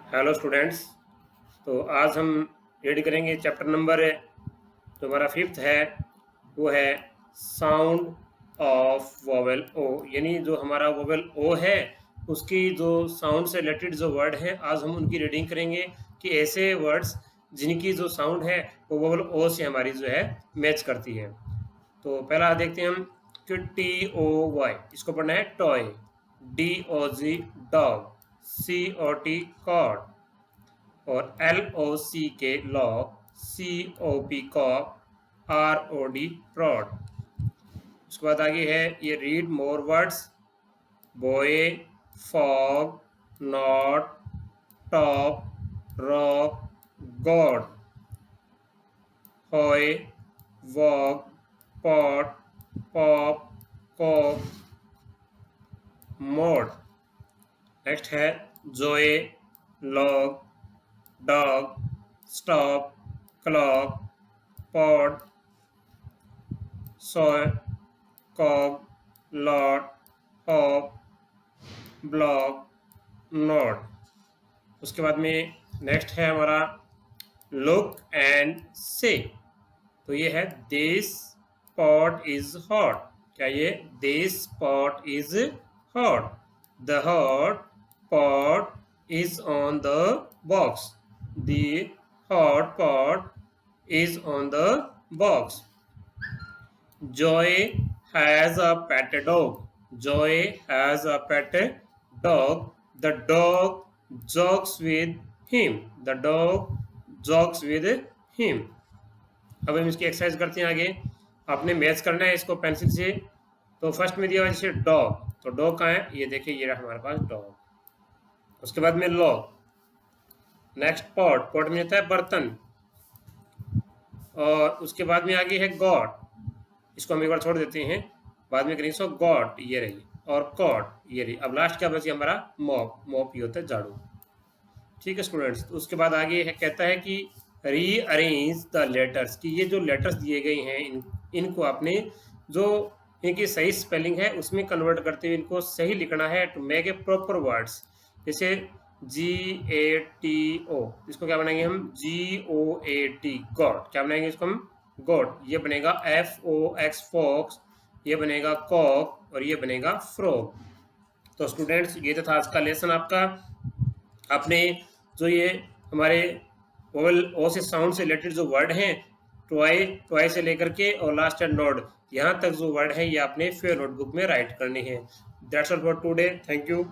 Hello students. तो आज हम रीड करेंगे चैप्टर नंबर जो हमारा फिफ्थ है वो है साउंड ऑफ वोवेल ओ, यानी जो हमारा वोवेल ओ है उसकी जो साउंड से रिलेटेड जो वर्ड हैं आज हम उनकी रीडिंग करेंगे कि ऐसे वर्ड्स जिनकी जो साउंड है वो वोवेल ओ से हमारी जो है मैच करती है। तो पहला देखते हैं हम कि टी ओ वाई, इसको पढ़ना है toy, D O G dog, C O T cod, और LOC के log, COP cop, ROD prod. उसके बाद आगे है ये read more words, boy, fog, not, top, rock, god, hoy, walk, pot, pop, cock, mode. Next है joy, log, dog, stop, clock, pod, soy, cog, lot, hop, block, node. उसके बाद में next है हमारा लुक एंड से। तो ये है दिस पॉट इज हॉट। क्या ये this pot is hot? The hot pot is on the box. The hot pot is on the box. Joy has a pet dog. Joy has a pet dog. The dog jogs with him. The dog jogs with him. अब हम इसकी exercise करते हैं आगे। आपने match करना है इसको पेंसिल से। तो फर्स्ट में दिया हुआ जैसे डॉग, तो डॉग कहाँ है? ये देखिए, ये रहा हमारे पास डॉग। उसके बाद में लॉग, नेक्स्ट पॉट, पॉट में होता है बर्तन, और उसके बाद में आगे है गॉड, इसको हम एक बार छोड़ देते हैं, बाद में करेंगे। सो गॉड ये रही, और कॉड ये रही। अब लास्ट क्या बची हमारा? मॉप। मॉप ये होता है झाड़ू। ठीक है स्टूडेंट्स। तो उसके बाद आगे है, कहता है कि रीअरेंज द लेटर्स, कि ये जो लेटर्स दिए गए हैं इनको आपने जो इनकी सही स्पेलिंग है उसमें कन्वर्ट करते हुए इनको सही लिखना है to make a proper words. जैसे GATO, इसको क्या बनाएंगे हम? GOAT, god. क्या बनाएंगे इसको हम? गॉड। ये बनेगा FOX, फॉक्स। ये बनेगा कॉक, और ये बनेगा फ्रॉग। तो स्टूडेंट्स ये तो था आज का लेसन आपका। आपने जो ये हमारे वोवेल ओ से साउंड से रिलेटेड जो वर्ड हैं, टॉय, टॉय से लेकर के और लास्ट एंड नोड, यहाँ तक जो वर्ड है ये आपने फेयर नोटबुक में राइट करने हैं। That's all for today. Thank you.